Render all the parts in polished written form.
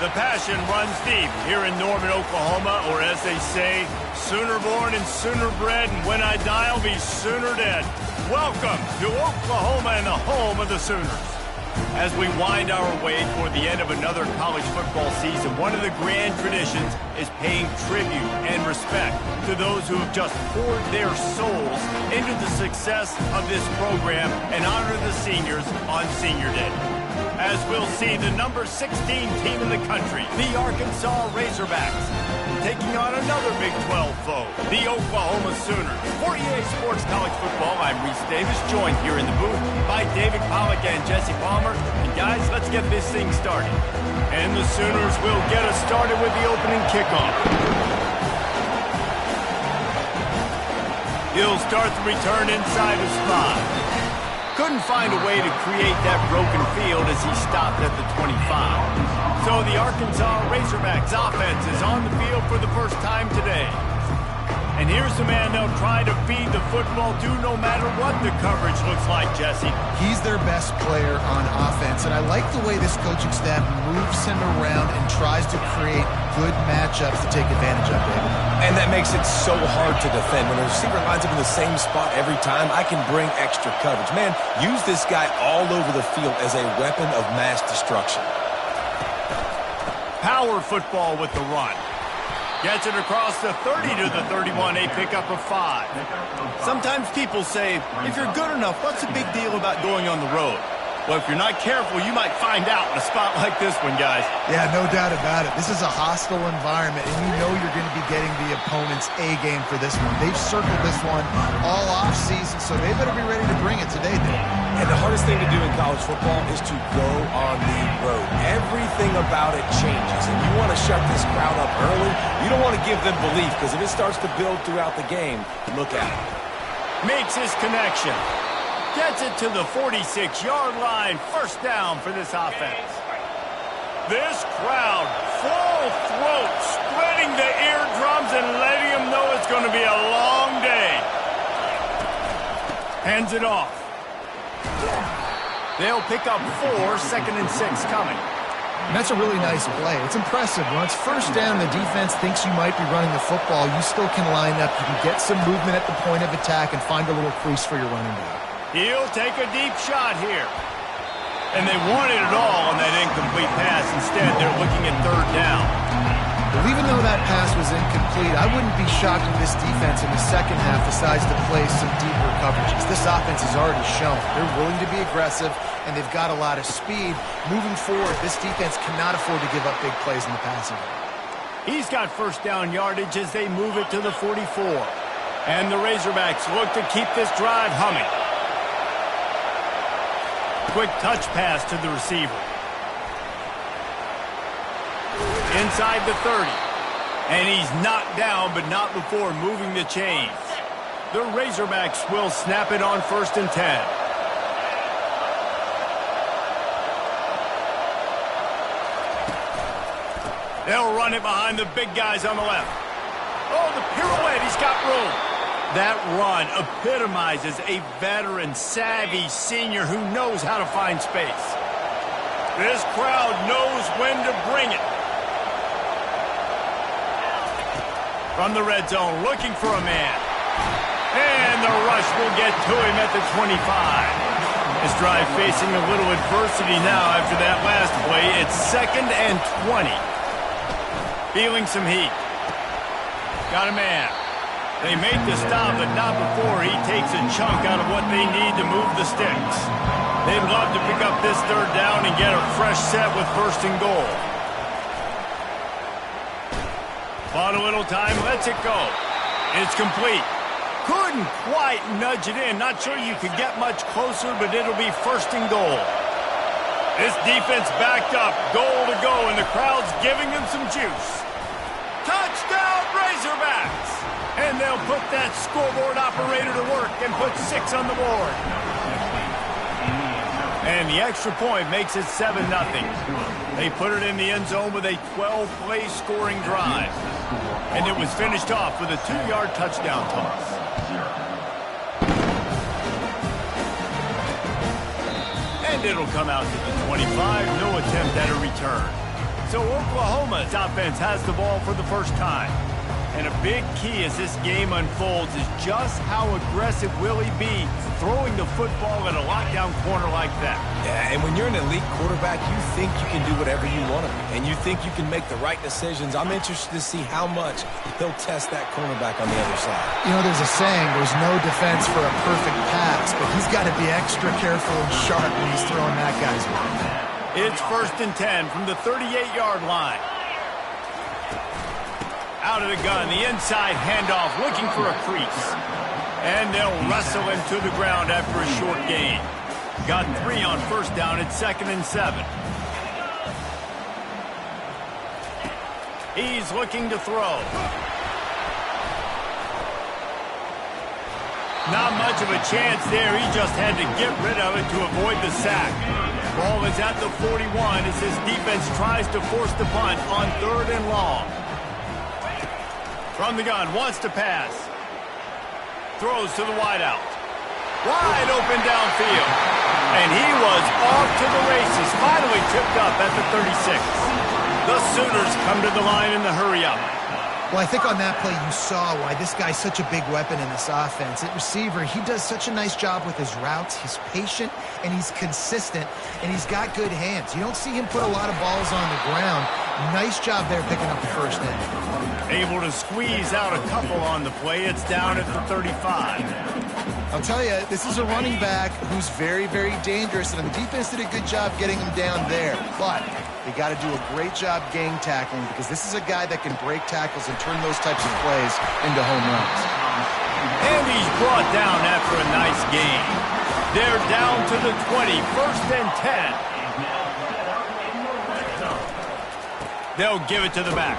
The passion runs deep here in Norman, Oklahoma, or as they say, sooner born and sooner bred, and when I die, I'll be sooner dead. Welcome to Oklahoma and the home of the Sooners. As we wind our way toward the end of another college football season, one of the grand traditions is paying tribute and respect to those who have just poured their souls into the success of this program and honor the seniors on Senior Day. As we'll see, the number 16 team in the country, the Arkansas Razorbacks, taking on another Big 12 foe, the Oklahoma Sooners. For EA Sports College Football, I'm Reese Davis, joined here in the booth by David Pollack and Jesse Palmer. And guys, let's get this thing started. And the Sooners will get us started with the opening kickoff. He'll start the return inside his 5. Couldn't find a way to create that broken field as he stopped at the 25. So the Arkansas Razorbacks offense is on the field for the first time today. And here's the man they'll try to feed the football to no matter what the coverage looks like, Jesse. He's their best player on offense, and I like the way this coaching staff moves him around and tries to create good matchups to take advantage of, David. And that makes it so hard to defend. When the receiver lines up in the same spot every time, I can bring extra coverage. Man, use this guy all over the field as a weapon of mass destruction. Power football with the run. Gets it across the 30 to the 31, a pickup of 5. Sometimes people say, if you're good enough, what's the big deal about going on the road? Well, if you're not careful, you might find out in a spot like this one, guys. Yeah, no doubt about it. This is a hostile environment, and you know you're going to be getting the opponent's A-game for this one. They've circled this one all off-season, so they better be ready to bring it today, Dave. And the hardest thing to do in college football is to go on the road. Everything about it changes, and you want to shut this crowd up early. You don't want to give them belief, because if it starts to build throughout the game, look at it. Makes his connection. Gets it to the 46-yard line. First down for this offense. This crowd, full throat, spreading the eardrums and letting them know it's going to be a long day. Hands it off. They'll pick up 4, 2nd and 6 coming. And that's a really nice play. It's impressive. When it's first down, the defense thinks you might be running the football. You still can line up. You can get some movement at the point of attack and find a little crease for your running back. He'll take a deep shot here. And they wanted it all on that incomplete pass. Instead, they're looking at 3rd down. Well, even though that pass was incomplete, I wouldn't be shocked if this defense in the second half decides to play some deeper coverages. This offense has already shown they're willing to be aggressive, and they've got a lot of speed. Moving forward, this defense cannot afford to give up big plays in the passing game. He's got first down yardage as they move it to the 44. And the Razorbacks look to keep this drive humming. Quick touch pass to the receiver. Inside the 30. And he's knocked down, but not before moving the chains. The Razorbacks will snap it on 1st and 10. They'll run it behind the big guys on the left. Oh, the pirouette, he's got room. That run epitomizes a veteran, savvy senior who knows how to find space. This crowd knows when to bring it. From the red zone, looking for a man. And the rush will get to him at the 25. This drive facing a little adversity now after that last play. It's 2nd and 20. Feeling some heat. Got a man. They make the stop, but not before he takes a chunk out of what they need to move the sticks. They'd love to pick up this 3rd down and get a fresh set with 1st and goal. Bought a little time, lets it go. It's complete. Couldn't quite nudge it in. Not sure you could get much closer, but it'll be 1st and goal. This defense backed up, goal to go, and the crowd's giving them some juice. Touchdown, Razorbacks! And they'll put that scoreboard operator to work and put 6 on the board. And the extra point makes it 7-0. They put it in the end zone with a 12-play scoring drive. And it was finished off with a 2-yard touchdown toss. And it'll come out to the 25. No attempt at a return. So Oklahoma's offense has the ball for the first time. And a big key as this game unfolds is just how aggressive will he be throwing the football at a lockdown corner like that. Yeah, and when you're an elite quarterback, you think you can do whatever you want to, and you think you can make the right decisions. I'm interested to see how much he'll test that cornerback on the other side. You know, there's a saying, there's no defense for a perfect pass, but he's got to be extra careful and sharp when he's throwing that guy's way. It's 1st and 10 from the 38-yard line. Out of the gun, the inside handoff, looking for a crease. And they'll wrestle him to the ground after a short gain. Got 3 on 1st down at 2nd and 7. He's looking to throw. Not much of a chance there. He just had to get rid of it to avoid the sack. Ball is at the 41 as his defense tries to force the punt on 3rd and long. From the gun, wants to pass. Throws to the wideout. Wide open downfield. And he was off to the races. Finally tipped up at the 36. The Sooners come to the line in the hurry-up. Well, I think on that play you saw why this guy's such a big weapon in this offense. At receiver, he does such a nice job with his routes. He's patient, and he's consistent, and he's got good hands. You don't see him put a lot of balls on the ground. Nice job there picking up the first down. Able to squeeze out a couple on the play. It's down at the 35. I'll tell you, this is a running back who's very, very dangerous, and the defense did a good job getting him down there. But they got to do a great job gang tackling because this is a guy that can break tackles and turn those types of plays into home runs. And he's brought down after a nice gain. They're down to the 20, 1st and 10. They'll give it to the back.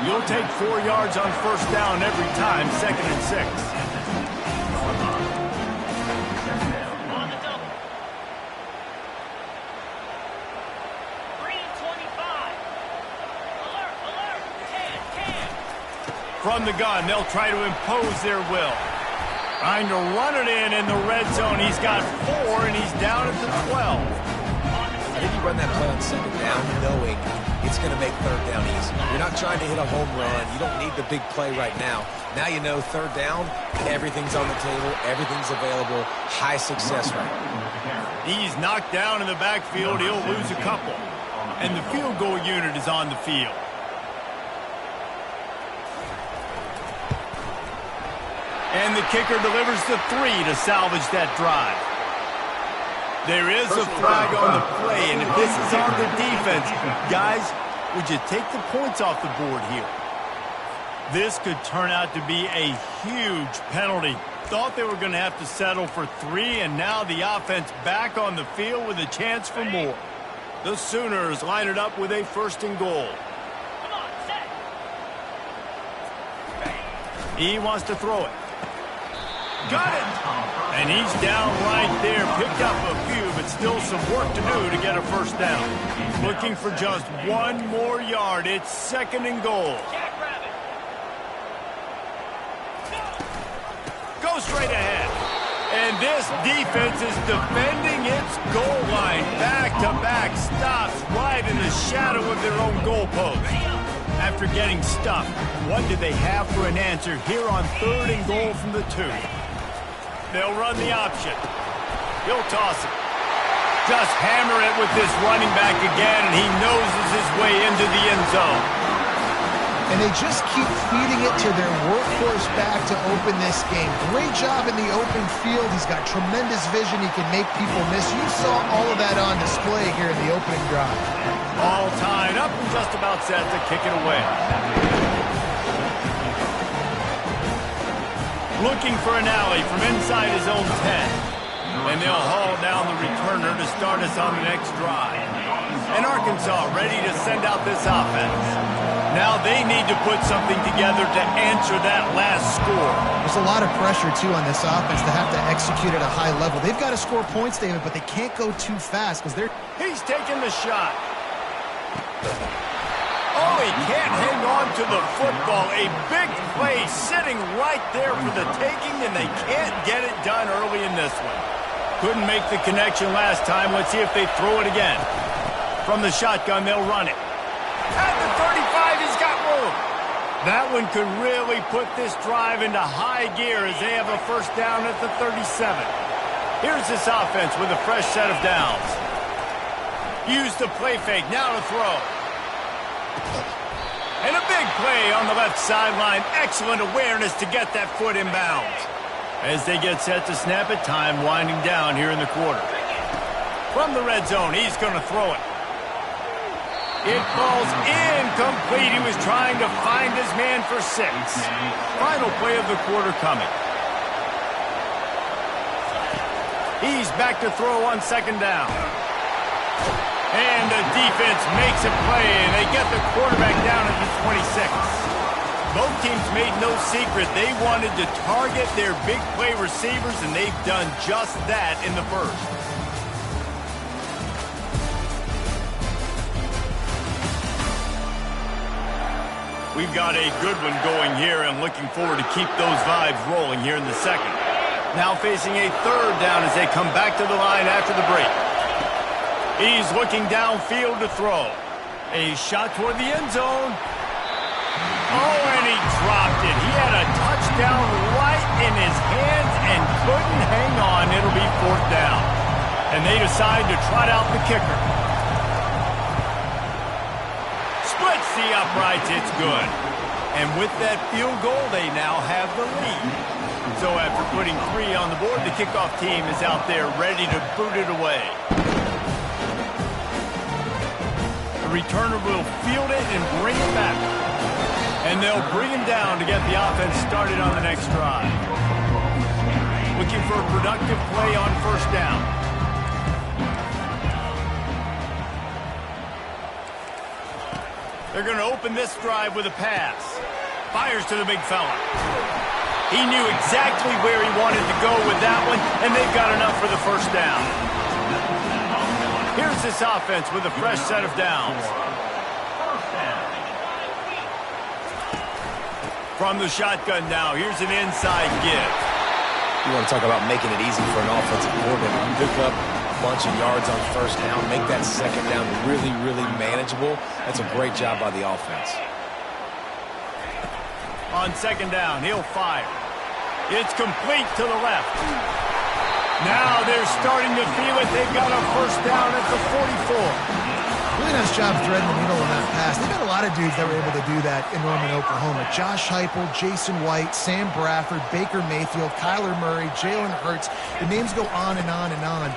You'll take 4 yards on 1st down every time, 2nd and 6. From the gun, they'll try to impose their will. Trying to run it in the red zone. He's got 4, and he's down at the 12. I think you run that play on 2nd down knowing it's going to make 3rd down easy. You're not trying to hit a home run. You don't need the big play right now. Now you know 3rd down, everything's on the table, everything's available, high success rate. He's knocked down in the backfield. He'll lose a couple. And the field goal unit is on the field. And the kicker delivers the 3 to salvage that drive. There is a flag on the play, and if this is on the defense, guys, would you take the points off the board here? This could turn out to be a huge penalty. Thought they were going to have to settle for 3, and now the offense back on the field with a chance for more. The Sooners line it up with a 1st and goal. He wants to throw it. Got it! And he's down right there. Picked up a few, but still some work to do to get a 1st down. Looking for just 1 more yard. It's 2nd and goal. Go straight ahead. And this defense is defending its goal line. Back-to-back stops right in the shadow of their own goalpost. After getting stuffed, what do they have for an answer here on 3rd and goal from the 2? They'll run the option. He'll toss it. Just hammer it with this running back again, and he noses his way into the end zone. And they just keep feeding it to their workhorse back to open this game. Great job in the open field. He's got tremendous vision. He can make people miss. You saw all of that on display here in the opening drive. All tied up and just about set to kick it away. Looking for an alley from inside his own 10. And they'll haul down the returner to start us on the next drive. And Arkansas ready to send out this offense. Now they need to put something together to answer that last score. There's a lot of pressure, too, on this offense to have to execute at a high level. They've got to score points, David, but they can't go too fast because they're... He's taking the shot. Oh, he can't hang on to the football. A big play sitting right there for the taking, and they can't get it done early in this one. Couldn't make the connection last time. Let's see if they throw it again. From the shotgun, they'll run it. At the 35, he's got room. That one could really put this drive into high gear as they have a first down at the 37. Here's this offense with a fresh set of downs. Use the play fake, now to throw. And a big play on the left sideline. Excellent awareness to get that foot in bounds. As they get set to snap it, time winding down here in the quarter. From the red zone, he's going to throw it. It falls incomplete. He was trying to find his man for 6. Final play of the quarter coming. He's back to throw on second down. And the defense makes a play, and they get the quarterback down at the 26. Both teams made no secret. They wanted to target their big play receivers, and they've done just that in the first. We've got a good one going here and looking forward to keep those vibes rolling here in the second. Now facing a third down as they come back to the line after the break. He's looking downfield to throw. A shot toward the end zone. Oh, and he dropped it. He had a touchdown right in his hands and couldn't hang on. It'll be fourth down. And they decide to trot out the kicker. Splits the uprights, it's good. And with that field goal, they now have the lead. So after putting 3 on the board, the kickoff team is out there ready to boot it away. The returner will field it and bring it back. And they'll bring him down to get the offense started on the next drive. Looking for a productive play on first down. They're going to open this drive with a pass. Fires to the big fella. He knew exactly where he wanted to go with that one, and they've got enough for the first down. Here's this offense with a fresh set of downs. From the shotgun now, here's an inside give. You want to talk about making it easy for an offensive coordinator. You pick up bunch of yards on first down, make that second down really, really manageable. That's a great job by the offense. On second down, he'll fire. It's complete to the left. Now they're starting to feel it. They've got a first down at the 44. Really nice job threading the needle on that pass. They got a lot of dudes that were able to do that in Norman, Oklahoma. Josh Heupel, Jason White, Sam Bradford, Baker Mayfield, Kyler Murray, Jalen Hurts. The names go on and on and on.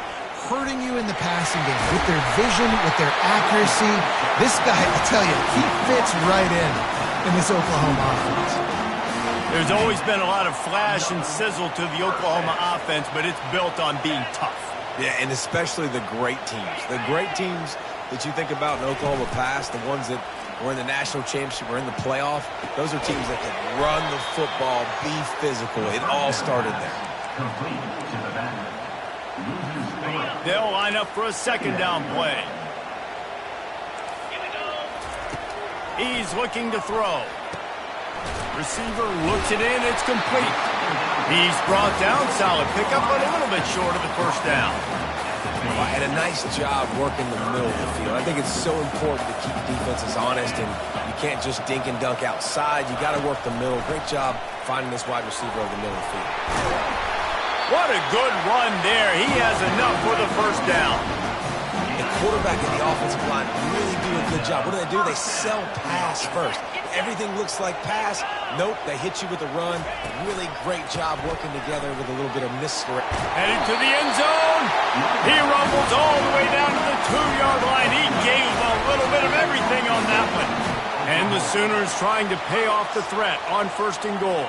Hurting you in the passing game with their vision, with their accuracy. This guy, I tell you, he fits right in this Oklahoma offense. There's always been a lot of flash and sizzle to the Oklahoma offense, but it's built on being tough. Yeah, and especially the great teams. The great teams that you think about in Oklahoma past, the ones that were in the national championship or in the playoff, those are teams that can run the football, be physical. It all started there. They'll line up for a second down play. He's looking to throw. Receiver looks it in. It's complete. He's brought down. Solid pickup, but a little bit short of the first down. And a nice job working the middle of the field. I think it's so important to keep defenses honest, and you can't just dink and dunk outside. You got to work the middle. Great job finding this wide receiver over the middle of the field. What a good run there. He has enough for the first down. The quarterback and the offensive line really do a good job. What do? They sell pass first. Everything looks like pass. Nope, they hit you with a run. Really great job working together with a little bit of misdirect. Heading to the end zone. He rumbles all the way down to the 2-yard line. He gave a little bit of everything on that one. And the Sooners trying to pay off the threat on first and goal.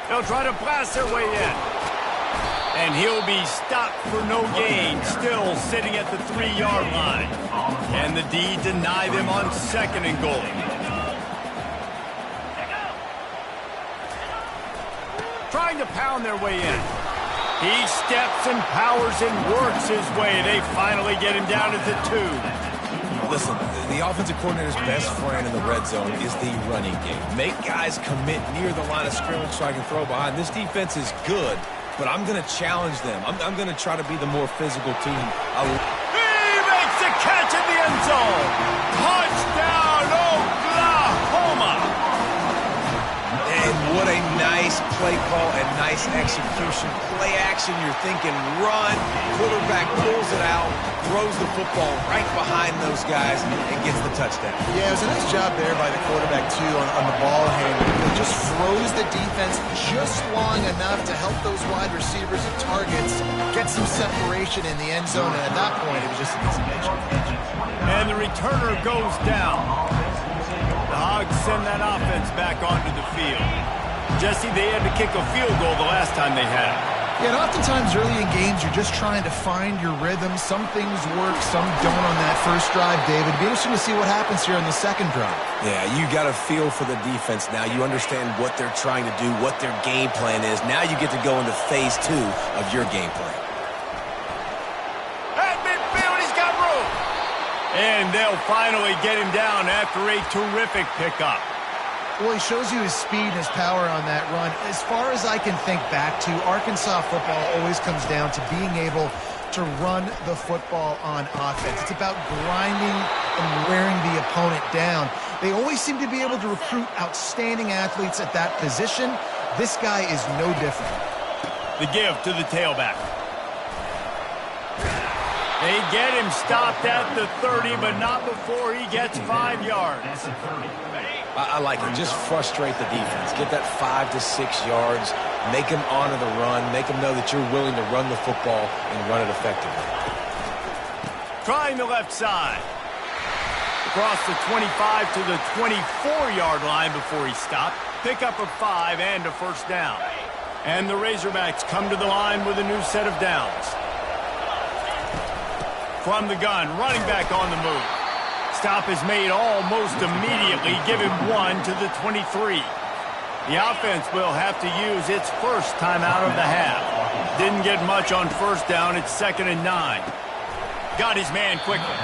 They'll try to blast their way in. And he'll be stopped for no gain, still sitting at the 3-yard line. And the D deny them on second and goal. Trying to pound their way in. He steps and powers and works his way. They finally get him down at the 2. Listen, the offensive coordinator's best friend in the red zone is the running game. Make guys commit near the line of scrimmage so I can throw behind. This defense is good but I'm going to challenge them. I'm going to try to be the more physical team. He makes the catch in the end zone. Touchdown, Oklahoma. And what a nice play call and nice execution. Play action, you're thinking run. Quarterback pulls it out, throws the football right behind those guys, and gets the touchdown. Yeah, it was a nice job there by the quarterback, too, on the ball handling. He just froze the defense just long enough to help those wide receivers and targets get some separation in the end zone, and at that point, it was just an easy catch. And the returner goes down. The Hogs send that offense back onto the field. Jesse, they had to kick a field goal the last time they had it. Yeah, and oftentimes early in games, you're just trying to find your rhythm. Some things work, some don't on that first drive, David. It'd be interesting to see what happens here on the second drive. Yeah, you got a feel for the defense now. You understand what they're trying to do, what their game plan is. Now you get to go into phase 2 of your game plan. At midfield, he's got room. And they'll finally get him down after a terrific pickup. Well, he shows you his speed and his power on that run. As far as I can think back to, Arkansas football always comes down to being able to run the football on offense. It's about grinding and wearing the opponent down. They always seem to be able to recruit outstanding athletes at that position. This guy is no different. The give to the tailback. They get him stopped at the 30, but not before he gets 5 yards. I like it. Just frustrate the defense. Get that 5 to 6 yards. Make them honor the run. Make them know that you're willing to run the football and run it effectively. Trying the left side. Across the 25 to the 24-yard line before he stopped. Pick up a 5 and a first down. And the Razorbacks come to the line with a new set of downs. From the gun, running back on the move. Stop is made almost immediately. Give him 1 to the 23. The offense will have to use its first timeout of the half. Didn't get much on first down. It's 2nd and 9. Got his man quickly.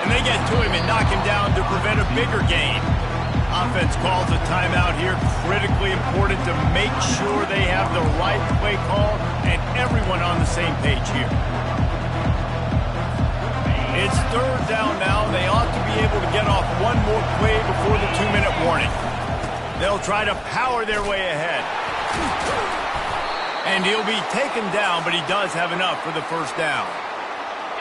And they get to him and knock him down to prevent a bigger gain. Offense calls a timeout here. Critically important to make sure they have the right play call and everyone on the same page here. It's 3rd down now. They ought to be able to get off one more play before the 2-minute warning. They'll try to power their way ahead. And he'll be taken down, but he does have enough for the first down.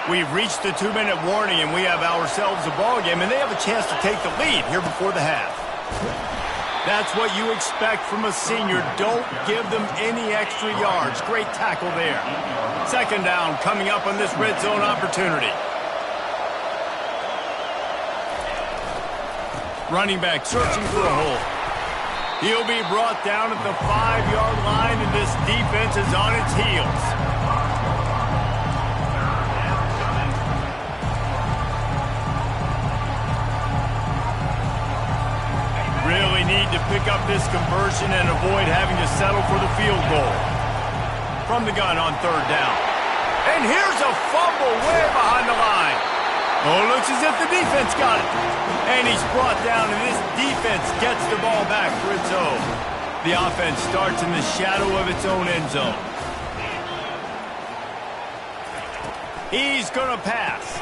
We've reached the 2-minute warning, and we have ourselves a ball game, and they have a chance to take the lead here before the half. That's what you expect from a senior. Don't give them any extra yards. Great tackle there. 2nd down coming up on this red zone opportunity. Running back searching for a hole. He'll be brought down at the 5-yard line, and this defense is on its heels. Really need to pick up this conversion and avoid having to settle for the field goal. From the gun on 3rd down. And here's a fumble way behind the line. Oh, looks as if the defense got it. And he's brought down, and this defense gets the ball back for its own. The offense starts in the shadow of its own end zone. He's going to pass.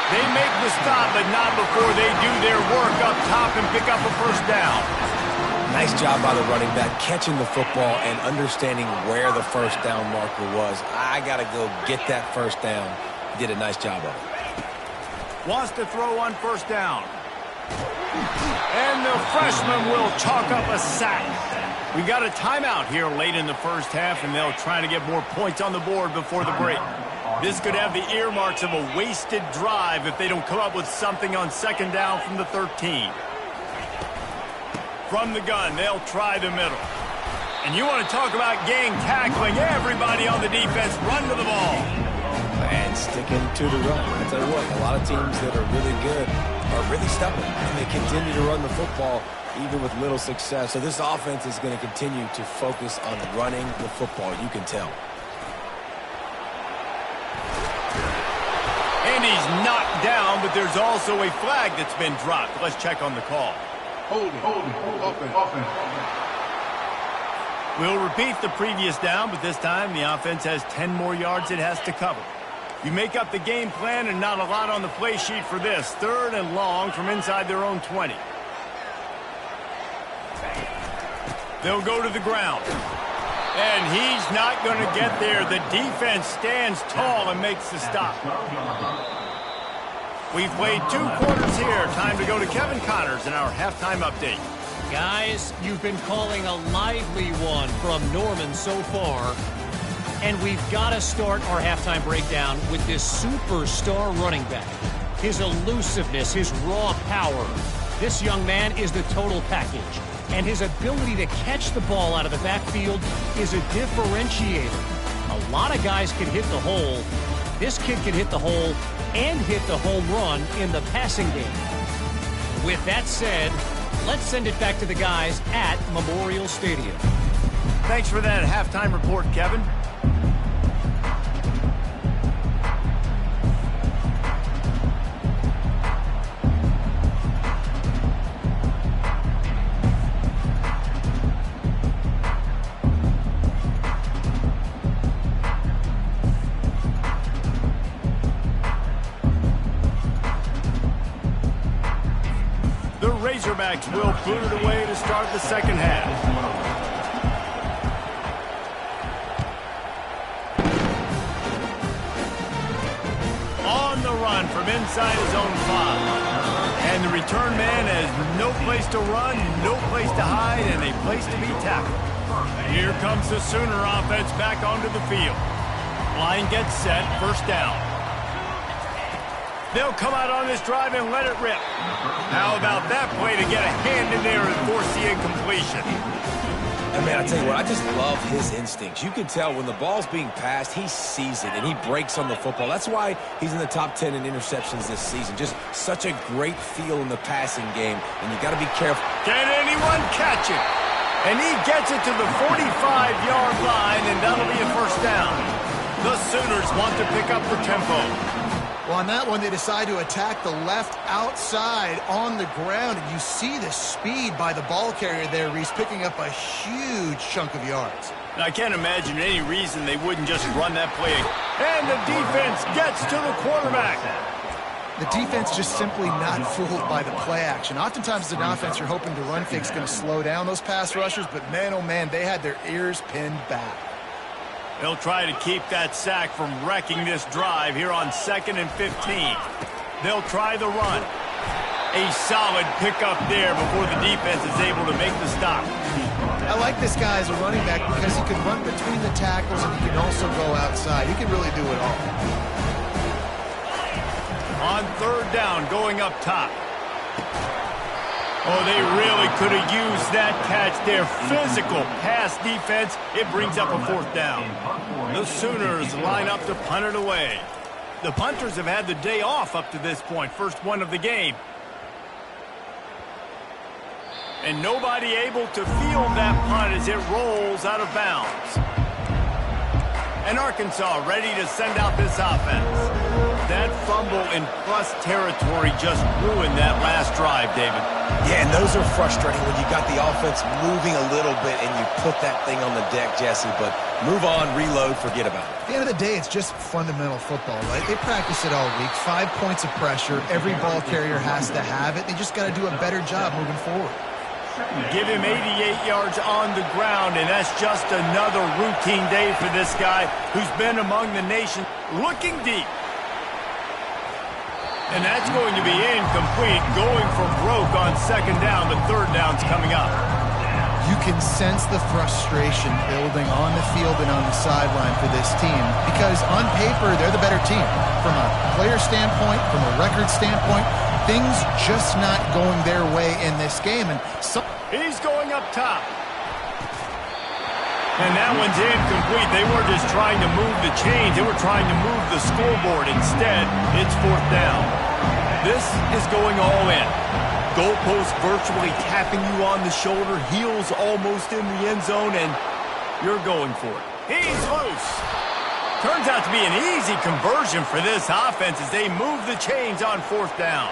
They make the stop, but not before they do their work up top and pick up a first down. Nice job by the running back, catching the football and understanding where the first down marker was. I got to go get that first down. He did a nice job of it. Wants to throw on first down. And the freshman will chalk up a sack. We got a timeout here late in the first half, and they'll try to get more points on the board before the break. This could have the earmarks of a wasted drive if they don't come up with something on 2nd down from the 13. From the gun, they'll try the middle. And you want to talk about gang tackling. Everybody on the defense run to the ball. And sticking to the run. I tell you what, a lot of teams that are really good are really stubborn, and they continue to run the football even with little success. So this offense is going to continue to focus on running the football. You can tell. And he's knocked down, but there's also a flag that's been dropped. Let's check on the call. Holding, offense. We'll repeat the previous down, but this time the offense has 10 more yards it has to cover. You make up the game plan and not a lot on the play sheet for this. 3rd and long from inside their own 20. They'll go to the ground. And he's not going to get there. The defense stands tall and makes the stop. We've played 2 quarters here. Time to go to Kevin Connors in our halftime update. Guys, you've been calling a lively one from Norman so far. And we've got to start our halftime breakdown with this superstar running back. His elusiveness, his raw power. This young man is the total package. And his ability to catch the ball out of the backfield is a differentiator. A lot of guys can hit the hole. This kid can hit the hole and hit the home run in the passing game. With that said, let's send it back to the guys at Memorial Stadium. Thanks for that halftime report, Kevin. Razorbacks will boot it away to start the second half. On the run from inside his own 5. And the return man has no place to run, no place to hide, and a place to be tackled. Here comes the Sooner offense back onto the field. Line gets set, 1st down. They'll come out on this drive and let it rip. How about that play to get a hand in there and force the incompletion? And man, I tell you what, I just love his instincts. You can tell when the ball's being passed, he sees it, and he breaks on the football. That's why he's in the top 10 in interceptions this season. Just such a great feel in the passing game, and you got to be careful. Can anyone catch it? And he gets it to the 45-yard line, and that'll be a 1st down. The Sooners want to pick up the tempo. Well, on that one, they decide to attack the left outside on the ground. And you see the speed by the ball carrier there, Reese, picking up a huge chunk of yards. I can't imagine any reason they wouldn't just run that play. And the defense gets to the quarterback. The defense just simply not fooled by the play action. Oftentimes, as an offense, you're hoping the run fake's going to slow down those pass rushers. But, man, oh, man, they had their ears pinned back. They'll try to keep that sack from wrecking this drive here on 2nd and 15. They'll try the run. A solid pickup there before the defense is able to make the stop. I like this guy as a running back because he can run between the tackles and he can also go outside. He can really do it all. On 3rd down, going up top. Oh, they really could have used that catch there. Physical pass defense. It brings up a 4th down. The Sooners line up to punt it away. The punters have had the day off up to this point. First one of the game. And nobody able to field that punt as it rolls out of bounds. And Arkansas ready to send out this offense. That fumble in plus territory just ruined that last drive, David. Yeah, and those are frustrating when you got the offense moving a little bit and you put that thing on the deck, Jesse. But move on, reload, forget about it. At the end of the day, it's just fundamental football, right? They practice it all week. 5 points of pressure. Every ball carrier has to have it. They just got to do a better job moving forward. Give him 88 yards on the ground, and that's just another routine day for this guy who's been among the nation looking deep. And that's going to be incomplete, going for broke on 2nd down. The 3rd down's coming up. You can sense the frustration building on the field and on the sideline for this team because on paper, they're the better team. From a player standpoint, from a record standpoint, things just not going their way in this game. And he's going up top. And that one's incomplete. They were just trying to move the chains. They were trying to move the scoreboard. Instead, it's 4th down. This is going all in. Goalpost virtually tapping you on the shoulder. Heels almost in the end zone, and you're going for it. He's loose. Turns out to be an easy conversion for this offense as they move the chains on 4th down.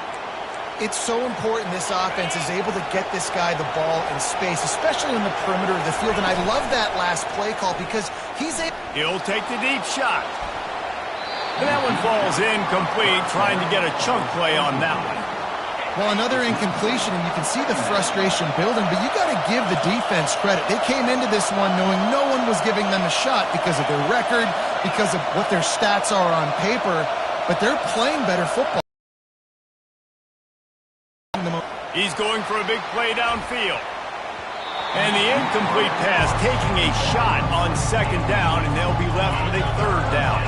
It's so important this offense is able to get this guy the ball in space, especially in the perimeter of the field. And I love that last play call because he'll take the deep shot. And that one falls incomplete, trying to get a chunk play on that one. Well, another incompletion, and you can see the frustration building, but you got to give the defense credit. They came into this one knowing no one was giving them a shot because of their record, because of what their stats are on paper, but they're playing better football. He's going for a big play downfield. And the incomplete pass taking a shot on second down, and they'll be left with a third down.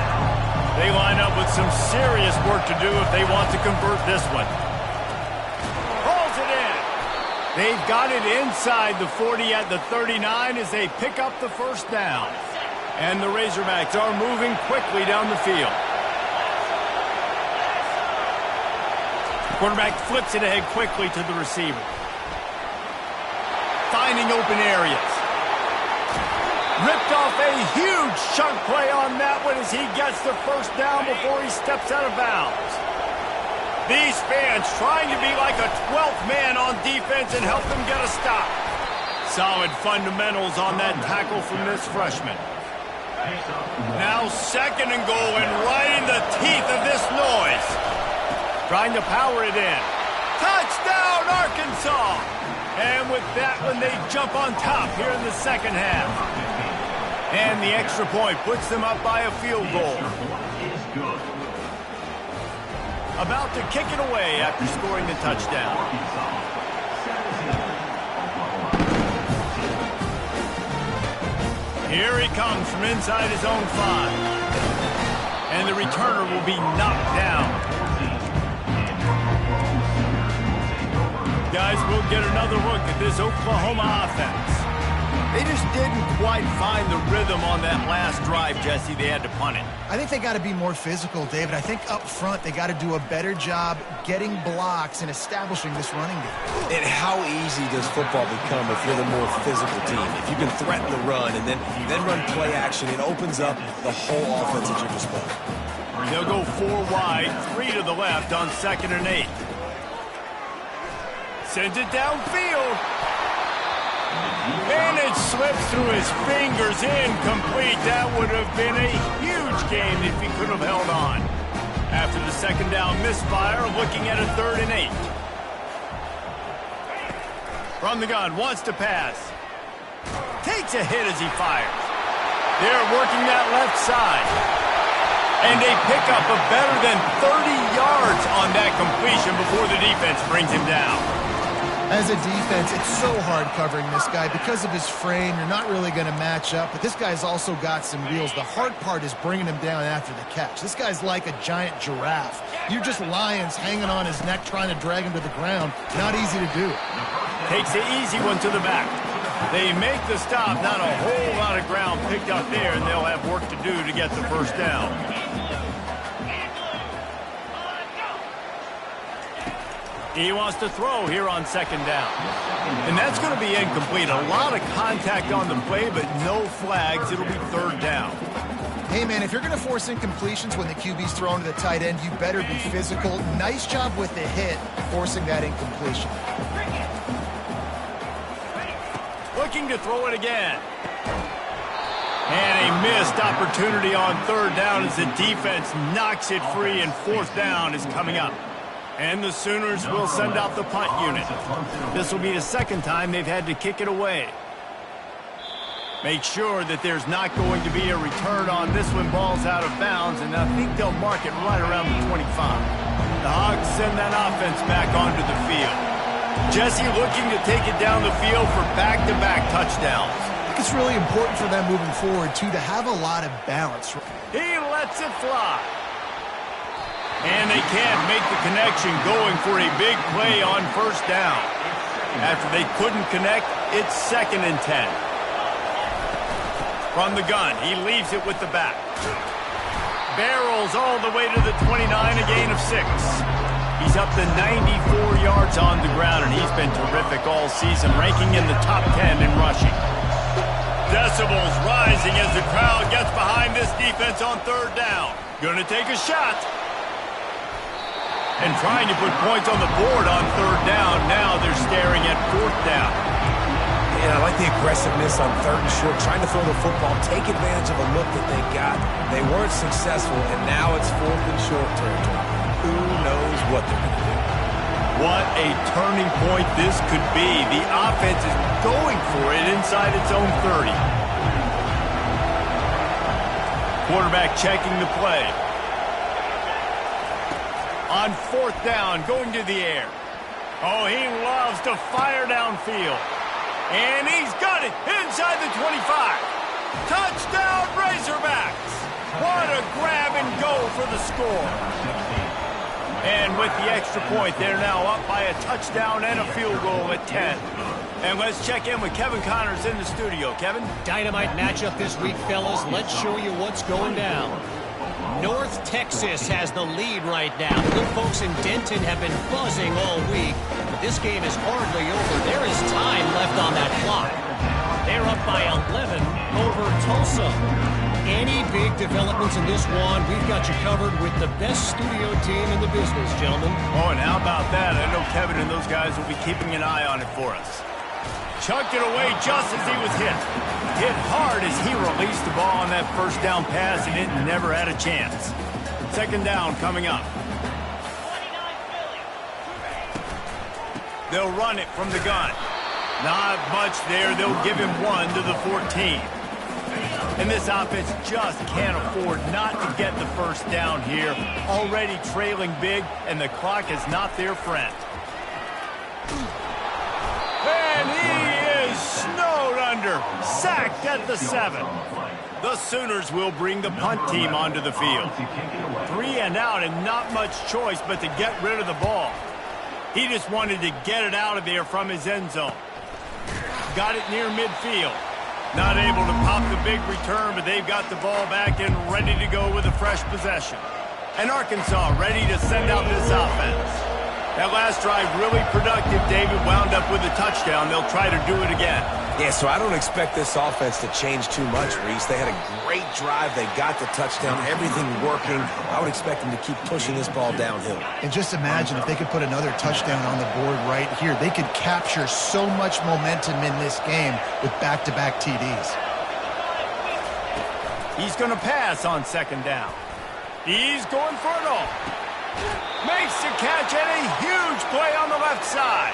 They line up with some serious work to do if they want to convert this one. Pulls it in. They've got it inside the 40 at the 39 as they pick up the first down. And the Razorbacks are moving quickly down the field. Quarterback flips it ahead quickly to the receiver. Finding open areas. Ripped off a huge chunk play on that one as he gets the first down before he steps out of bounds. These fans trying to be like a 12th man on defense and help them get a stop. Solid fundamentals on that tackle from this freshman. Now second and goal, and right in the teeth of this noise. Trying to power it in. Touchdown, Arkansas! And with that one, they jump on top here in the second half. And the extra point puts them up by a field goal. About to kick it away after scoring the touchdown. Here he comes from inside his own 5. And the returner will be knocked down. Guys, we'll get another look at this Oklahoma offense. They just didn't quite find the rhythm on that last drive, Jesse. They had to punt it. I think they got to be more physical, David. I think up front they got to do a better job getting blocks and establishing this running game. And how easy does football become if you're the more physical team? If you can threaten the run and then run play action, it opens up the whole offense at your disposal. They'll go 4 wide, 3 to the left on 2nd and 8. Sends it downfield. And it slips through his fingers, incomplete. That would have been a huge game if he could have held on. After the second down misfire, looking at a 3rd and 8. From the gun, wants to pass. Takes a hit as he fires. They're working that left side. And they pick up a better than 30 yards on that completion before the defense brings him down. As a defense, it's so hard covering this guy. Because of his frame, you're not really going to match up. But this guy's also got some wheels. The hard part is bringing him down after the catch. This guy's like a giant giraffe. You're just lions hanging on his neck trying to drag him to the ground. Not easy to do. Takes the easy one to the back. They make the stop. Not a whole lot of ground picked up there, and they'll have work to do to get the first down. He wants to throw here on 2nd down. And that's going to be incomplete. A lot of contact on the play, but no flags. It'll be 3rd down. Hey, man, if you're going to force incompletions when the QB's thrown to the tight end, you better be physical. Nice job with the hit, forcing that incompletion. Looking to throw it again. And a missed opportunity on 3rd down as the defense knocks it free, and 4th down is coming up. And the Sooners will send out the punt unit. This will be the 2nd time they've had to kick it away. Make sure that there's not going to be a return on this when ball's out of bounds, and I think they'll mark it right around the 25. The Hogs send that offense back onto the field. Jesse looking to take it down the field for back-to-back touchdowns. I think it's really important for them moving forward, too, to have a lot of balance. He lets it fly. And they can't make the connection, going for a big play on 1st down. After they couldn't connect, it's 2nd and 10. From the gun, he leaves it with the back. Barrels all the way to the 29, a gain of 6. He's up to 94 yards on the ground, and he's been terrific all season, ranking in the top 10 in rushing. Decibels rising as the crowd gets behind this defense on 3rd down. Gonna take a shot. and trying to put points on the board on third down. Now they're staring at fourth down. Yeah, I like the aggressiveness on third and short, trying to throw the football, take advantage of a look that they got. They weren't successful, and now it's fourth and short territory. Who knows what they're going to do? What a turning point this could be. The offense is going for it inside its own 30. Quarterback checking the play. On fourth down, going to the air. Oh, he loves to fire downfield. And he's got it inside the 25. Touchdown, Razorbacks. What a grab and go for the score. And with the extra point, they're now up by a touchdown and a field goal at 10. And let's check in with Kevin Connors in the studio. Kevin? Dynamite matchup this week, fellas. Let's show you what's going down. North Texas has the lead right now. The good folks in Denton have been buzzing all week. But this game is hardly over. There is time left on that clock. They're up by 11 over Tulsa. Any big developments in this one, we've got you covered with the best studio team in the business, gentlemen. Oh, and how about that? I know Kevin and those guys will be keeping an eye on it for us. Chucked it away just as he was hit. Hit hard as he released the ball on that first down pass, and it never had a chance. Second down coming up. They'll run it from the gun. Not much there. They'll give him one to the 14. And this offense just can't afford not to get the first down here. Already trailing big, and the clock is not their friend. And he is snowed under. Sacked at the 7. The Sooners will bring the punt team onto the field. 3 and out and not much choice but to get rid of the ball. He just wanted to get it out of there from his end zone. Got it near midfield. Not able to pop the big return, but they've got the ball back and ready to go with a fresh possession. And Arkansas ready to send out this offense. That last drive really productive. David wound up with a touchdown. They'll try to do it again. Yeah, so I don't expect this offense to change too much, Reese. They had a great drive. They got the touchdown. Everything working. I would expect them to keep pushing this ball downhill. And just imagine if they could put another touchdown on the board right here. They could capture so much momentum in this game with back-to-back TDs. He's going to pass on second down. He's going for it all. Makes the catch and a huge play on the left side.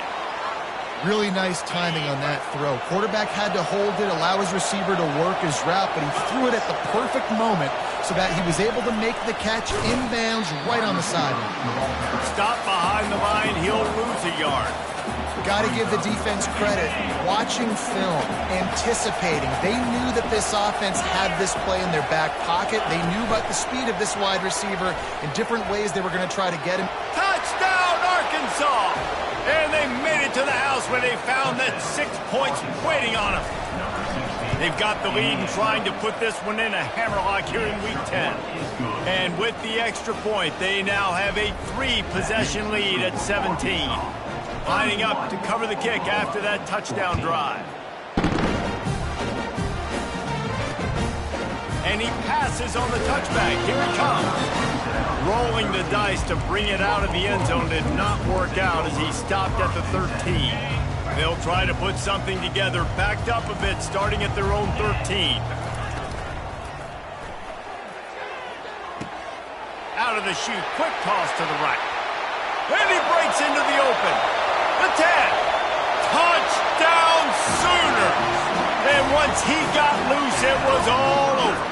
Really nice timing on that throw. Quarterback had to hold it, allow his receiver to work his route, but he threw it at the perfect moment so that he was able to make the catch inbounds right on the sideline. Stop behind the line, he'll lose a yard. Got to give the defense credit. Watching film, anticipating. They knew that this offense had this play in their back pocket. They knew about the speed of this wide receiver in different ways they were going to try to get him. Touchdown, Arkansas! And they made it to the house where they found that 6 points waiting on them. They've got the lead and trying to put this one in a hammerlock here in Week 10. And with the extra point, they now have a 3-possession lead at 17. Lining up to cover the kick after that touchdown drive. And he passes on the touchback. Here he comes. Rolling the dice to bring it out of the end zone did not work out as he stopped at the 13. They'll try to put something together, backed up a bit, starting at their own 13. Out of the chute, quick toss to the right. And he breaks into the open. The 10. Touchdown Sooners. And once he got loose, it was all over.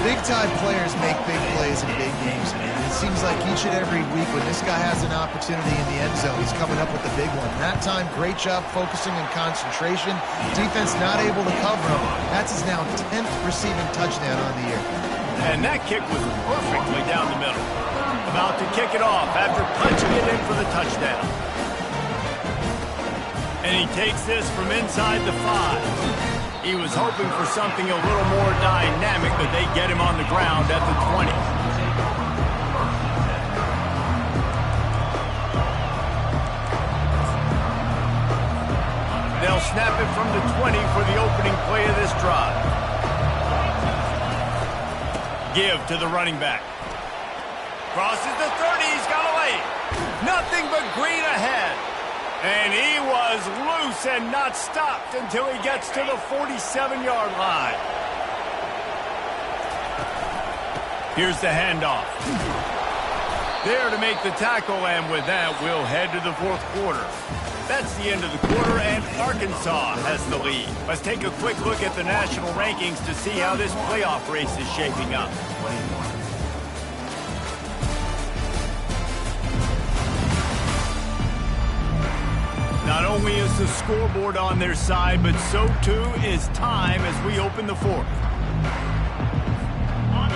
Big-time players make big plays in big games, man. It seems like each and every week when this guy has an opportunity in the end zone, he's coming up with the big one. That time, great job focusing and concentration. Defense not able to cover him. That's his now 10th receiving touchdown on the year. And that kick was perfectly down the middle. About to kick it off after punching it in for the touchdown. And he takes this from inside the 5. He was hoping for something a little more dynamic, but they get him on the ground at the 20. They'll snap it from the 20 for the opening play of this drive. Give to the running back. Crosses the 30. He's got a lane. Nothing but green ahead. And he was loose and not stopped until he gets to the 47-yard line. Here's the handoff. There to make the tackle, and with that, we'll head to the fourth quarter. That's the end of the quarter, and Arkansas has the lead. Let's take a quick look at the national rankings to see how this playoff race is shaping up. Not only is the scoreboard on their side, but so too is time as we open the fourth.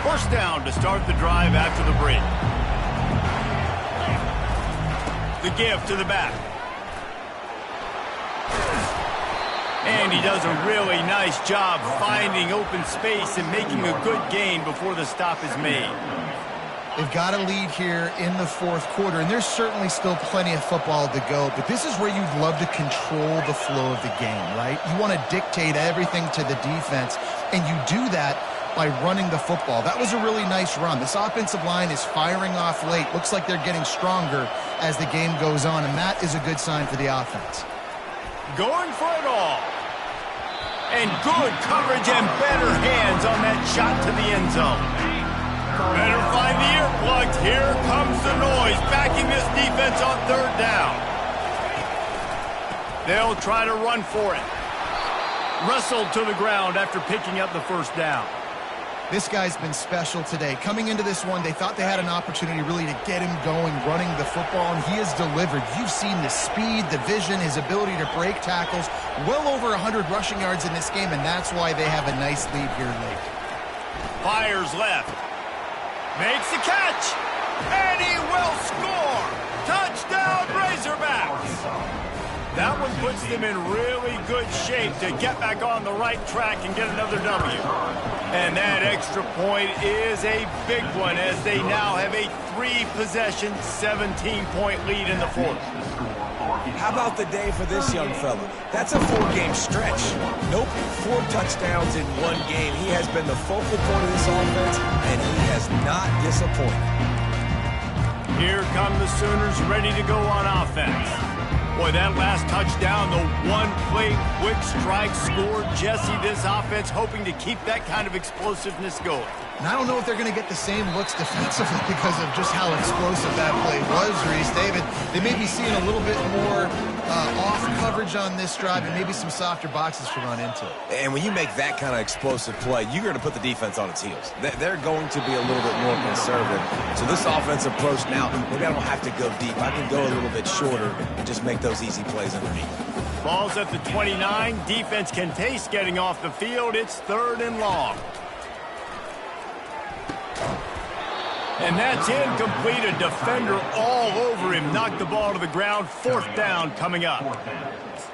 First down to start the drive after the break. The give to the back. And he does a really nice job finding open space and making a good gain before the stop is made. They've got a lead here in the fourth quarter, and there's certainly still plenty of football to go, but this is where you'd love to control the flow of the game, right? You want to dictate everything to the defense, and you do that by running the football. That was a really nice run. This offensive line is firing off late. Looks like they're getting stronger as the game goes on, and that is a good sign for the offense. Going for it all. And good coverage and better hands on that shot to the end zone. Better find the earplugs. Here comes the noise, backing this defense on third down. They'll try to run for it. Wrestled to the ground after picking up the first down. This guy's been special today. Coming into this one, they thought they had an opportunity really to get him going, running the football, and he has delivered. You've seen the speed, the vision, his ability to break tackles. Well over 100 rushing yards in this game, and that's why they have a nice lead here late. Fires left. Makes the catch. And he will score. Touchdown, Razorbacks. That one puts them in really good shape to get back on the right track and get another W. And that extra point is a big one as they now have a 3-possession, 17-point lead in the fourth. How about the day for this young fella? That's a 4-game stretch. Nope, 4 touchdowns in 1 game. He has been the focal point of this offense, and he has not disappointed. Here come the Sooners ready to go on offense. Boy, that last touchdown, the one-play quick strike scored. Jesse, this offense hoping to keep that kind of explosiveness going. And I don't know if they're going to get the same looks defensively because of just how explosive that play was, Reese. David, they may be seeing a little bit more off coverage on this drive and maybe some softer boxes to run into. And when you make that kind of explosive play, you're going to put the defense on its heels. They're going to be a little bit more conservative. So this offensive approach now, maybe I don't have to go deep. I can go a little bit shorter and just make those easy plays underneath. Ball's at the 29. Defense can taste getting off the field. It's 3rd and long. And that's incomplete. A defender all over him. Knocked the ball to the ground. 4th down coming up.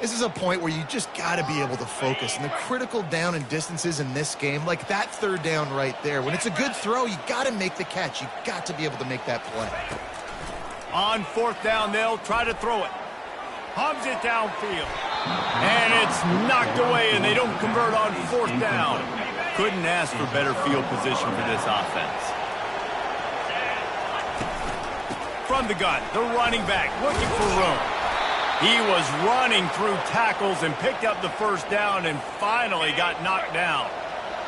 This is a point where you just got to be able to focus. And the critical down and distances in this game, like that 3rd down right there, when it's a good throw, you got to make the catch. You got to be able to make that play. On 4th down, they'll try to throw it. Hums it downfield. And it's knocked away, and they don't convert on 4th down. Couldn't ask for better field position for this offense. From the gun, the running back looking for room. He was running through tackles and picked up the 1st down and finally got knocked down.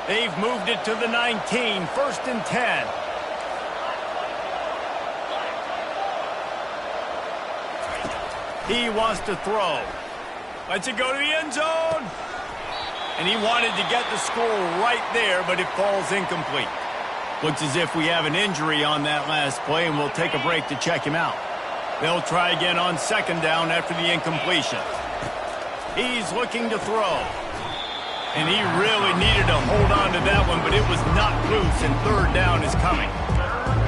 They've moved it to the 19, 1st and 10. He wants to throw. Lets it go to the end zone. And he wanted to get the score right there, but it falls incomplete. Looks as if we have an injury on that last play, and we'll take a break to check him out. They'll try again on 2nd down after the incompletion. He's looking to throw. And he really needed to hold on to that one, but it was not loose, and 3rd down is coming.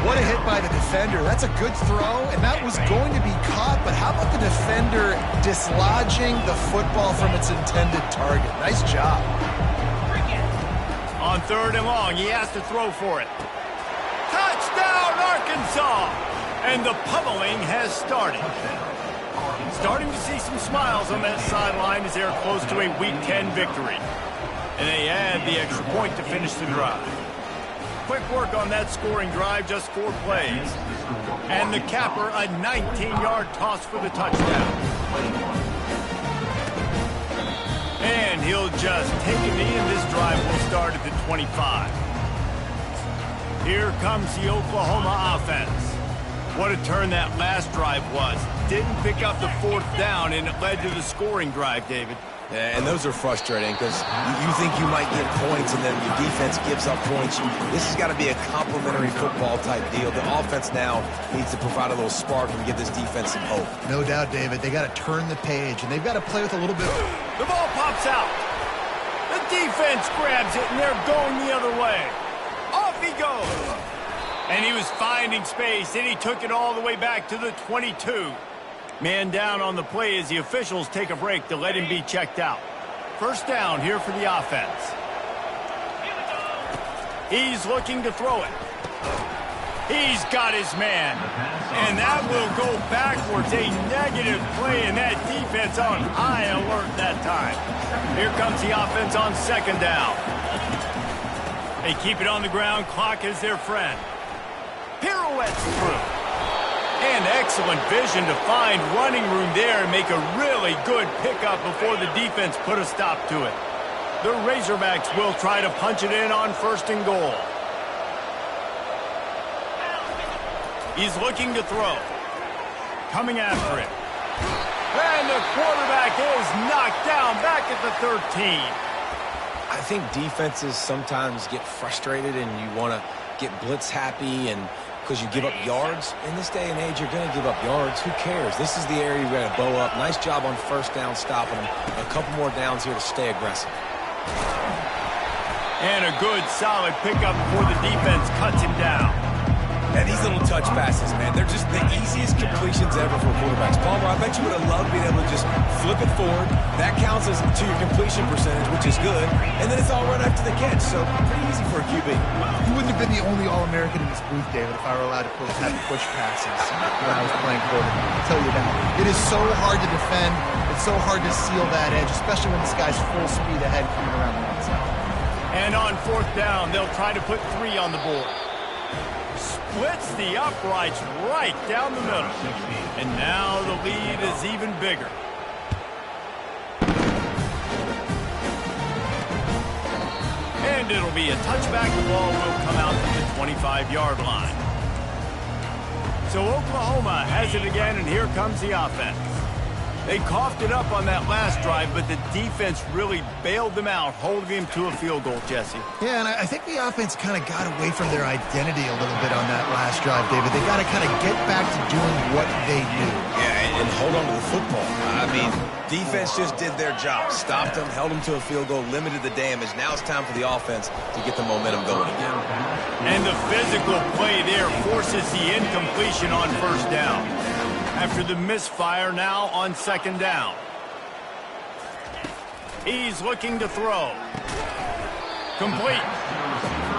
What a hit by the defender. That's a good throw, and that was going to be caught, but how about the defender dislodging the football from its intended target? Nice job. On 3rd and long, he has to throw for it. Touchdown, Arkansas! And the pummeling has started. Starting to see some smiles on that sideline as they're close to a Week 10 victory. And they add the extra point to finish the drive. Quick work on that scoring drive, just 4 plays. And the capper, a 19-yard toss for the touchdown. And he'll just take a knee, and this drive will start at the 25. Here comes the Oklahoma offense. What a turn that last drive was. Didn't pick up the 4th down, and it led to the scoring drive, David. Yeah, and those are frustrating because you think you might get points and then your defense gives up points. This has got to be a complementary football type deal. The offense now needs to provide a little spark and give this defense some hope. No doubt, David. They got to turn the page, and they've got to play with a little bit of... The ball pops out. The defense grabs it, and they're going the other way. Off he goes. And he was finding space, and he took it all the way back to the 22. Man down on the play as the officials take a break to let him be checked out. First down here for the offense. He's looking to throw it. He's got his man. And that will go backwards. A negative play, and that defense on high alert that time. Here comes the offense on second down. They keep it on the ground. Clock is their friend. Pirouettes through. And excellent vision to find running room there and make a really good pickup before the defense put a stop to it. The Razorbacks will try to punch it in on 1st and goal. He's looking to throw. Coming after it. And the quarterback is knocked down back at the 13. I think defenses sometimes get frustrated and you want to get blitz happy and because you give up yards. In this day and age, you're going to give up yards. Who cares? This is the area you got to bow up. Nice job on 1st down stopping them. A couple more downs here to stay aggressive. And a good, solid pickup before the defense cuts him down. And these little touch passes, man, they're just the easiest completions ever for quarterbacks. Palmer, I bet you would have loved being able to just flip it forward. That counts as to your completion percentage, which is good. And then it's all right after the catch, so pretty easy for a QB. You wouldn't have been the only All-American in this booth, David, if I were allowed to have push passes when I was playing quarterback. I'll tell you that. It is so hard to defend. It's so hard to seal that edge, especially when this guy's full speed ahead coming around the outside. And on 4th down, they'll try to put 3 on the board. Splits the uprights right down the middle. And now the lead is even bigger. And it'll be a touchback. The ball will come out to the 25-yard line. So Oklahoma has it again, and here comes the offense. They coughed it up on that last drive, but the defense really bailed them out, holding him to a field goal, Jesse. Yeah, and I think the offense kind of got away from their identity a little bit on that last drive, David. They got to kind of get back to doing what they do. Yeah, and hold on to the football. I mean, defense just did their job. Stopped them, held them to a field goal, limited the damage. Now it's time for the offense to get the momentum going again. And the physical play there forces the incompletion on 1st down. After the misfire, now on 2nd down. He's looking to throw. Complete.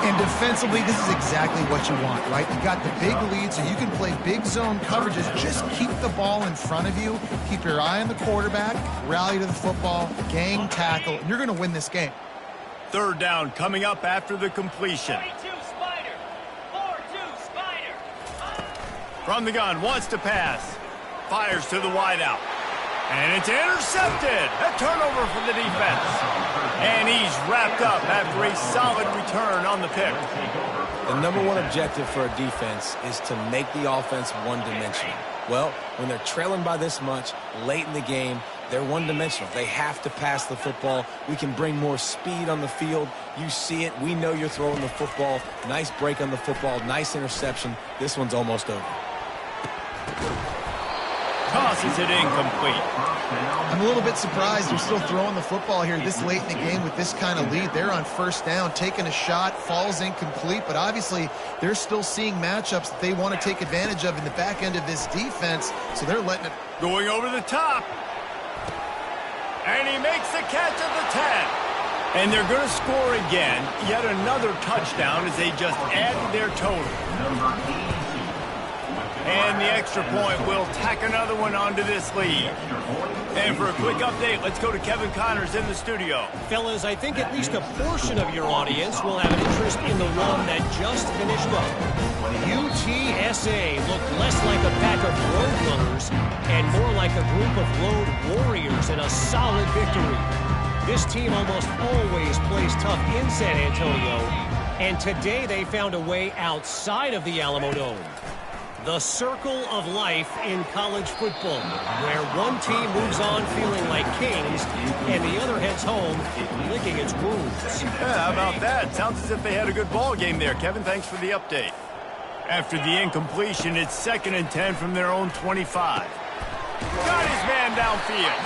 And defensively, this is exactly what you want, right? You got the big lead, so you can play big zone coverages. Just keep the ball in front of you. Keep your eye on the quarterback. Rally to the football. Gang tackle. And you're going to win this game. 3rd down coming up after the completion. From the gun, wants to pass. Fires to the wideout. And it's intercepted. A turnover for the defense. And he's wrapped up after a solid return on the pick. The #1 objective for a defense is to make the offense one-dimensional. Well, when they're trailing by this much late in the game, they're one-dimensional. They have to pass the football. We can bring more speed on the field. You see it. We know you're throwing the football. Nice break on the football. Nice interception. This one's almost over. Tosses it incomplete. I'm a little bit surprised they're still throwing the football here this late in the game with this kind of lead. They're on 1st down, taking a shot, falls incomplete, but obviously they're still seeing matchups that they want to take advantage of in the back end of this defense, so they're letting it... Going over the top. And he makes the catch at the 10. And they're going to score again. Yet another touchdown as they just added their total. And the extra point will tack another one onto this lead. And for a quick update, let's go to Kevin Connors in the studio. Fellas, I think at least a portion of your audience will have an interest in the one that just finished up. UTSA looked less like a pack of roadrunners and more like a group of road warriors in a solid victory. This team almost always plays tough in San Antonio, and today they found a way outside of the Alamo Dome. The circle of life in college football, where one team moves on feeling like kings and the other heads home licking its wounds. Yeah, how about that? Sounds as if they had a good ball game there. Kevin, thanks for the update. After the incompletion, it's 2nd and 10 from their own 25. Got his man downfield.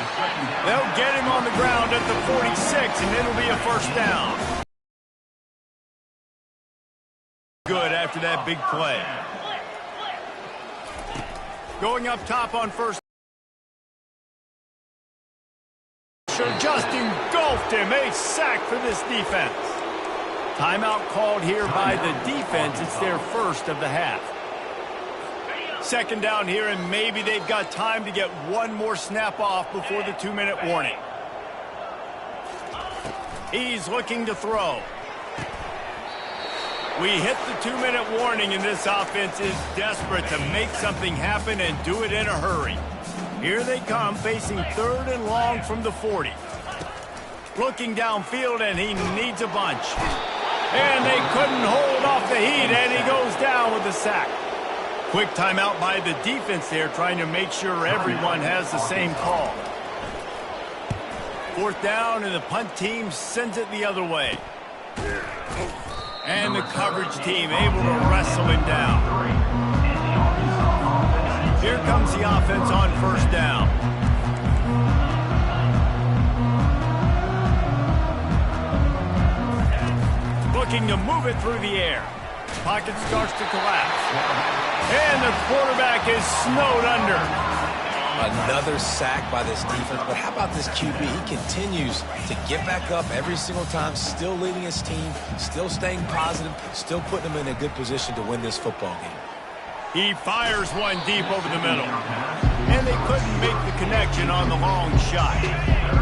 They'll get him on the ground at the 46, and it'll be a first down. Good after that big play. Going up top on first. Just engulfed him. A sack for this defense. Timeout called here by the defense. It's their first of the half. 2nd down here, and maybe they've got time to get one more snap off before the 2-minute warning. He's looking to throw. We hit the 2-minute warning, and this offense is desperate to make something happen and do it in a hurry. Here they come, facing 3rd and long from the 40. Looking downfield, and he needs a bunch. And they couldn't hold off the heat, and he goes down with a sack. Quick timeout by the defense there, trying to make sure everyone has the same call. 4th down, and the punt team sends it the other way. And the coverage team able to wrestle him down. Here comes the offense on 1st down. Looking to move it through the air. Pocket starts to collapse. And the quarterback is snowed under. Another sack by this defense, but how about this QB? He continues to get back up every single time, still leading his team, still staying positive, still putting them in a good position to win this football game. He fires one deep over the middle. And they couldn't make the connection on the long shot.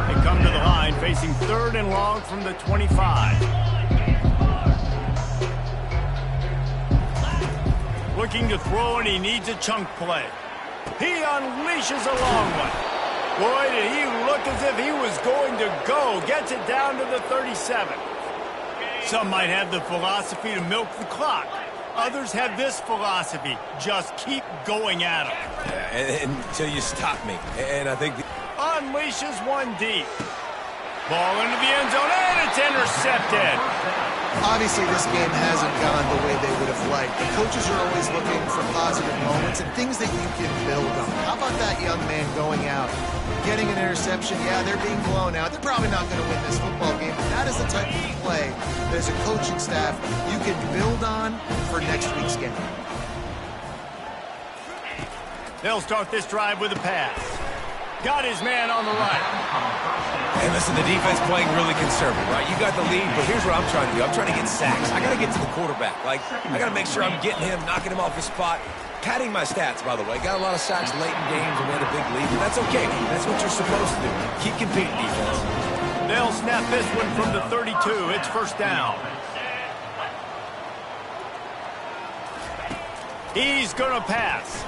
They come to the line facing 3rd and long from the 25. Looking to throw, and he needs a chunk play. He unleashes a long one. Boy, did he look as if he was going to go. Gets it down to the 37. Some might have the philosophy to milk the clock. Others have this philosophy. Just keep going at him. Yeah, until you stop me. And I think... Unleashes one deep. Ball into the end zone, and it's intercepted. Obviously, this game hasn't gone the way they would have liked. The coaches are always looking for positive moments and things that you can build on. How about that young man going out, getting an interception? Yeah, they're being blown out. They're probably not going to win this football game, but that is the type of play that as a coaching staff you can build on for next week's game. They'll start this drive with a pass. Got his man on the right. And listen, the defense playing really conservative, right? You got the lead, but here's what I'm trying to do. I'm trying to get sacks. I got to get to the quarterback. Like, I got to make sure I'm getting him, knocking him off his spot. Padding my stats, by the way. Got a lot of sacks late in games and we had a big lead, but that's okay. That's what you're supposed to do. Keep competing, defense. They'll snap this one from the 32. It's 1st down. He's going to pass.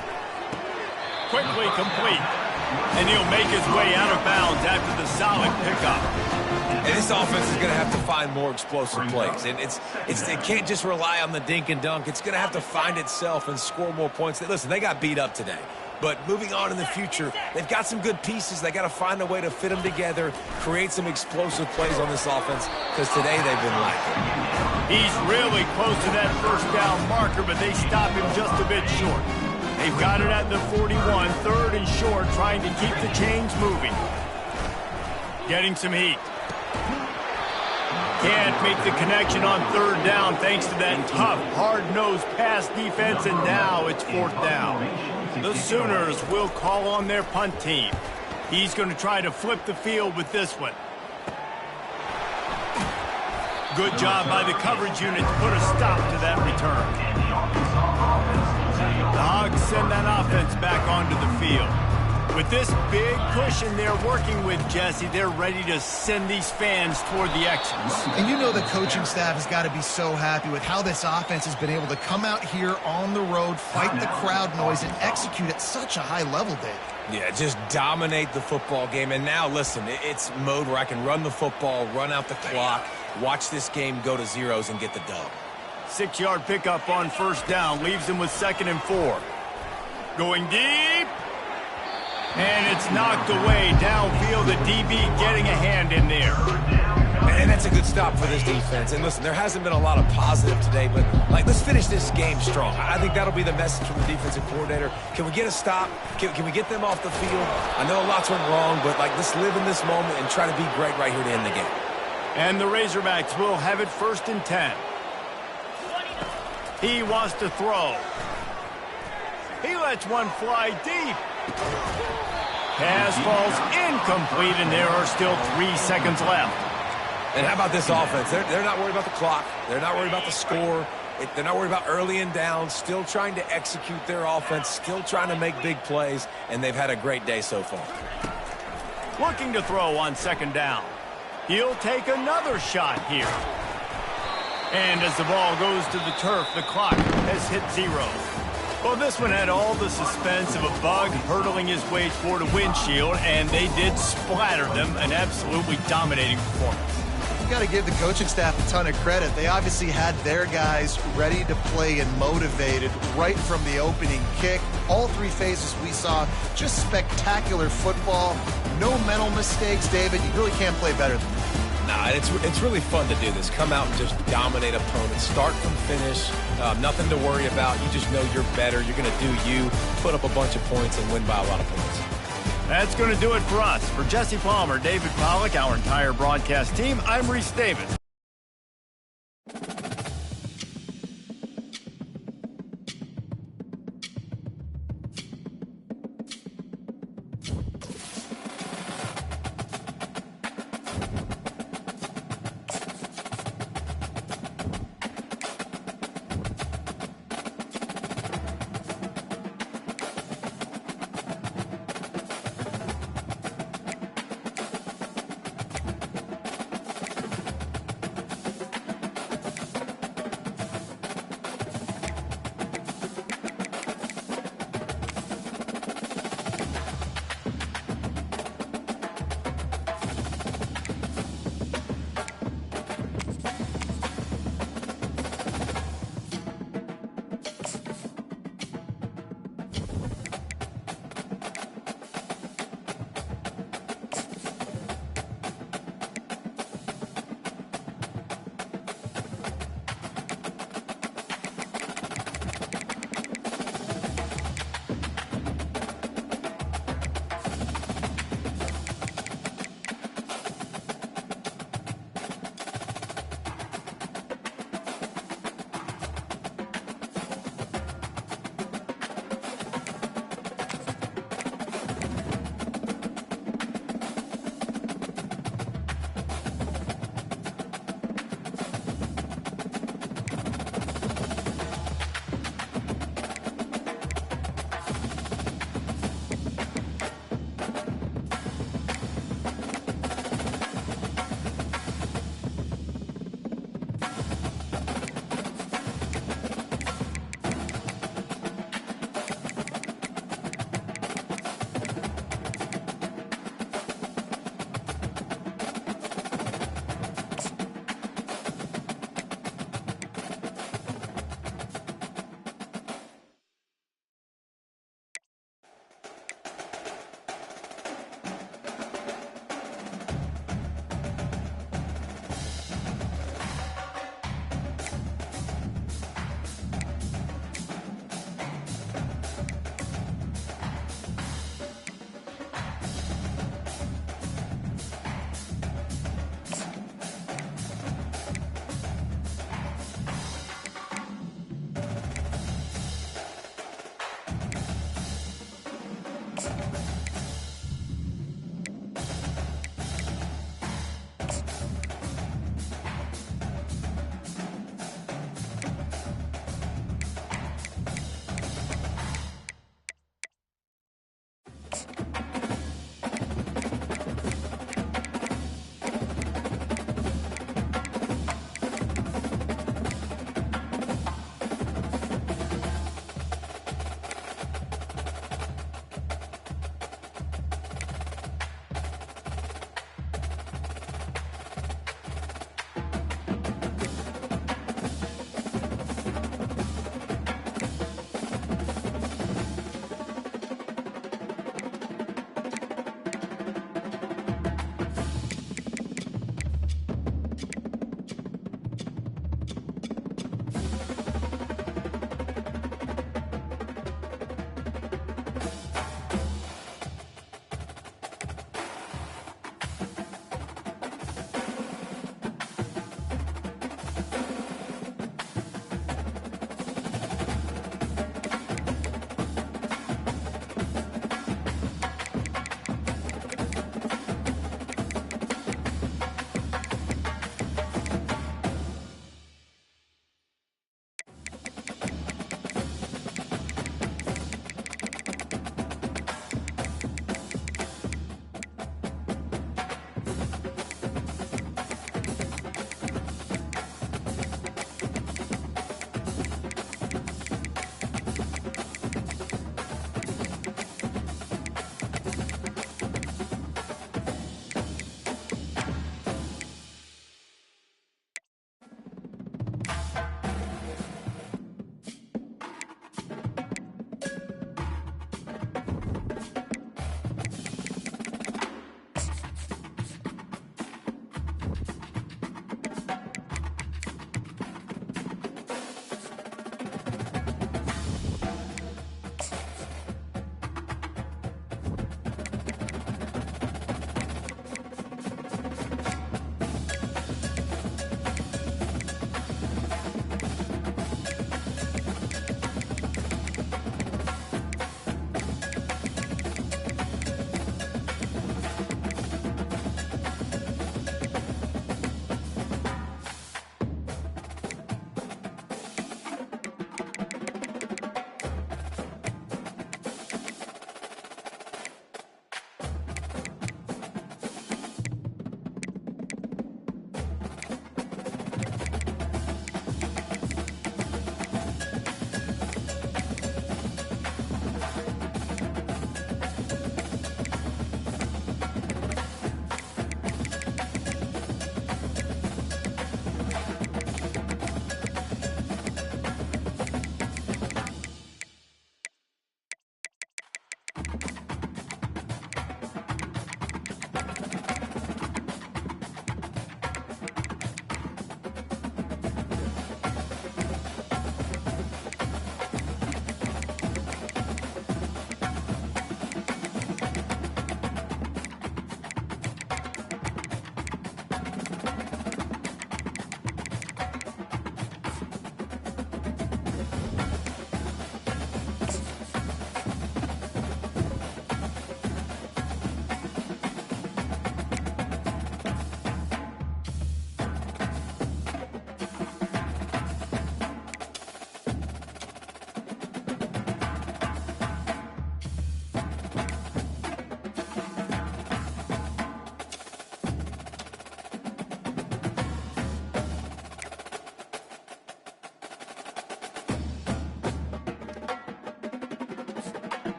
Quickly complete. And he'll make his way out of bounds after the solid pickup. And this offense is going to have to find more explosive plays. And it can't just rely on the dink and dunk. It's going to have to find itself and score more points. Listen, they got beat up today. But moving on in the future, they've got some good pieces. They got to find a way to fit them together, create some explosive plays on this offense, because today they've been lacking. He's really close to that 1st down marker, but they stop him just a bit short. They've got it at the 41, 3rd and short, trying to keep the chains moving. Getting some heat. Can't make the connection on 3rd down thanks to that tough, hard-nosed pass defense, and now it's 4th down. The Sooners will call on their punt team. He's going to try to flip the field with this one. Good job by the coverage unit to put a stop to that return. The Hogs send that offense back onto the field. With this big cushion they're working with, Jesse, they're ready to send these fans toward the exits. And you know the coaching staff has got to be so happy with how this offense has been able to come out here on the road, fight the crowd noise, and execute at such a high level, Dave. Yeah, just dominate the football game. And now, listen, it's mode where I can run the football, run out the clock, watch this game go to zeros and get the dub. 6-yard pickup on first down leaves him with 2nd and 4. Going deep. And it's knocked away downfield. The DB getting a hand in there. And that's a good stop for this defense. And listen, there hasn't been a lot of positive today, but let's finish this game strong. I think that'll be the message from the defensive coordinator. Can we get a stop? Can we get them off the field? I know lots went wrong, but let's live in this moment and try to be great right here to end the game. And the Razorbacks will have it 1st and 10. He wants to throw. He lets one fly deep. Pass falls incomplete, and there are still 3 seconds left. And how about this offense? They're not worried about the clock. They're not worried about the score. They're not worried about early and down. Still trying to execute their offense. Still trying to make big plays, and they've had a great day so far. Looking to throw on 2nd down. He'll take another shot here. And as the ball goes to the turf, the clock has hit 0. Well, this one had all the suspense of a bug hurtling his way toward a windshield, and they did splatter them. An absolutely dominating performance. You got to give the coaching staff a ton of credit. They obviously had their guys ready to play and motivated right from the opening kick. All 3 phases we saw, just spectacular football. No mental mistakes, David. You really can't play better than that. Nah, it's really fun to do this. Come out and just dominate opponents. Start from finish. Nothing to worry about. You just know you're better. You're going to do you, put up a bunch of points, and win by a lot of points. That's going to do it for us. For Jesse Palmer, David Pollack, our entire broadcast team, I'm Reese Davis.